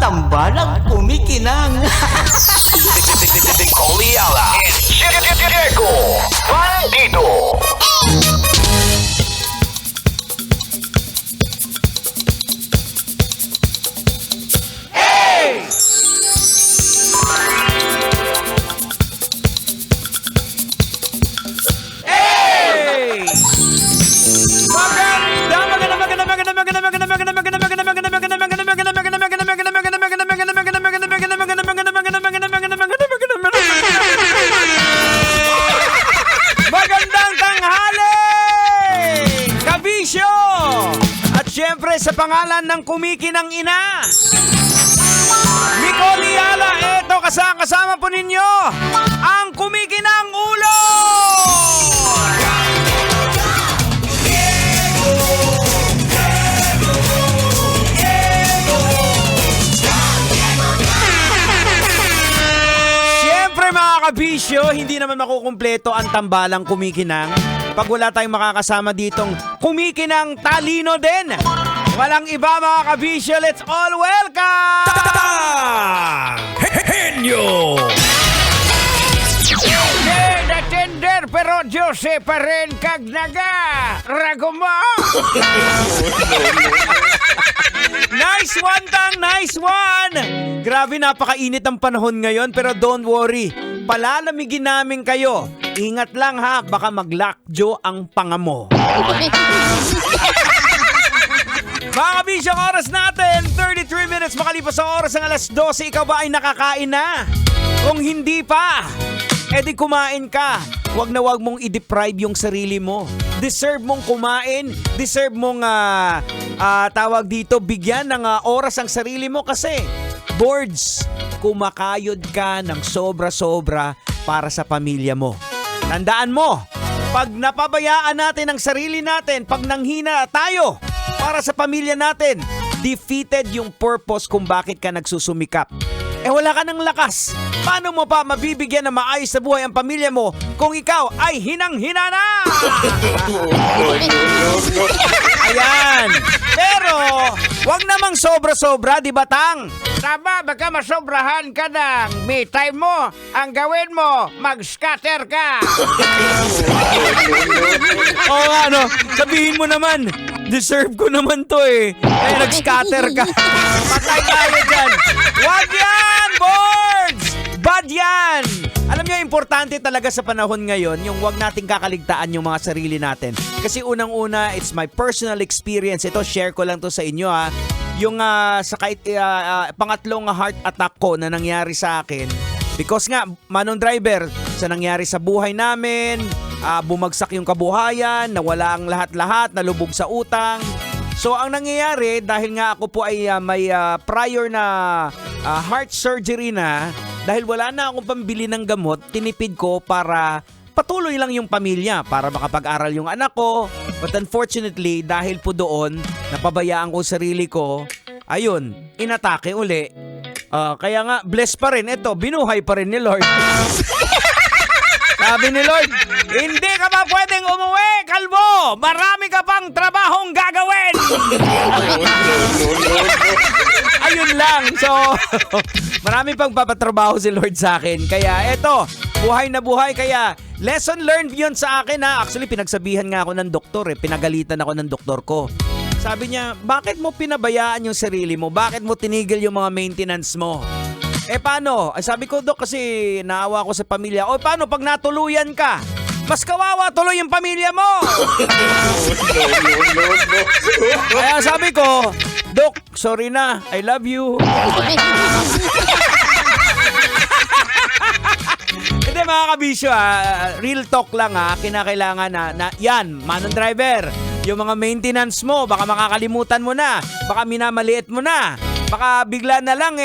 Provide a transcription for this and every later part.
tambalang kumikinang. Coliala and Diego Bandito. Magandang tanghali! Kabisyo! At syempre sa pangalan ng kumikinang ina, Nicole Yala, eto kasama po ninyo, ang kumikinang ulo! Siyempre mga kabisyo, hindi naman makukumpleto ang tambalang kumikinang pag wala tayong makakasama ditong kumikinang talino din. Walang iba mga kabisyo, let's all welcome! Henyo. The tender pero Jose pa rin kag naga ragumo. Nice one tang, nice one. Grabe, napakainit ang panahon ngayon pero don't worry. Palalamigin namin kayo. Ingat lang ha, baka mag-lockjaw ang panga mo. Mga kabisyong, oras natin 33 minutes makalipas sa oras ng alas 12. Ikaw ba ay nakakain na? Kung hindi pa, edi kumain ka. Huwag na huwag mong i-deprive yung sarili mo. Deserve mong kumain. Deserve mong tawag dito, bigyan ng oras ang sarili mo kasi boards, kumakayod ka ng sobra-sobra para sa pamilya mo. Tandaan mo, pag napabayaan natin ang sarili natin, pag nanghina tayo para sa pamilya natin, defeated yung purpose kung bakit ka nagsusumikap. Wala ka ng lakas. Paano mo pa mabibigyan ng maayos sa buhay ang pamilya mo kung ikaw ay hinang-hina na? Ayan. Pero, wag namang sobra-sobra, di ba, Tang? Tama, baka masobrahan ka ng me time mo. Ang gawin mo, mag-scatter ka. Oo, ano, sabihin mo naman, deserve ko naman to eh. Kaya nag-scatter ka. Patay tayo dyan. Wag yan, boards! Bad yan! Alam niyo, importante talaga sa panahon ngayon yung wag nating kakaligtaan yung mga sarili natin. Kasi unang-una, it's my personal experience. Ito, share ko lang to sa inyo ha. Yung pangatlong heart attack ko na nangyari sa akin. Because nga, Manong Driver, sa nangyari sa buhay namin, bumagsak yung kabuhayan, nawala ang lahat-lahat, nalubog sa utang. So ang nangyayari, dahil nga ako po ay may prior na heart surgery na, dahil wala na akong pambili ng gamot, tinipid ko para patuloy lang yung pamilya, para makapag-aral yung anak ko. But unfortunately, dahil po doon, napabayaan ko sarili ko, ayun, inatake uli. Kaya nga, blessed pa rin. Ito, binuhay pa rin ni Lord. Sabi ni Lord, hindi ka pa pwedeng umuwi, kalbo! Marami ka pang trabahong gagawin! Ayun lang. So, marami pang papatrabaho si Lord sa akin. Kaya eto, buhay na buhay. Kaya lesson learned yun sa akin ha. Actually, pinagsabihan nga ako ng doktor eh. Pinagalitan ako ng doktor ko. Sabi niya, bakit mo pinabayaan yung sarili mo? Bakit mo tinigil yung mga maintenance mo? Paano? Sabi ko, Dok, kasi naawa ko sa pamilya. Paano pag natuluyan ka? Mas kawawa tuloy yung pamilya mo. Kaya sabi ko, Dok, sorry na. I love you. Hindi mga kabisyo real talk lang kinakailangan na yan, Manong Driver, yung mga maintenance mo, baka makakalimutan mo na, baka minamaliit mo na, baka bigla na lang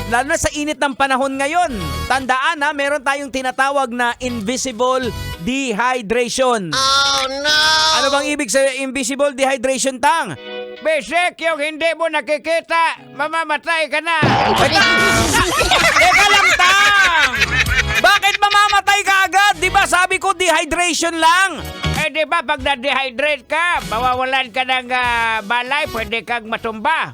lalo na sa init ng panahon ngayon. Tandaan meron tayong tinatawag na invisible dehydration. Oh no! Ano bang ibig sa invisible dehydration, Tang? Besek, yung hindi mo nakikita, mamamatay ka na. Teka lang, Tang! Bakit mamamatay ka agad? Di ba sabi ko dehydration lang? Di ba pag na-dehydrate ka, mawawalan ka ng balay, pwede kang matumba.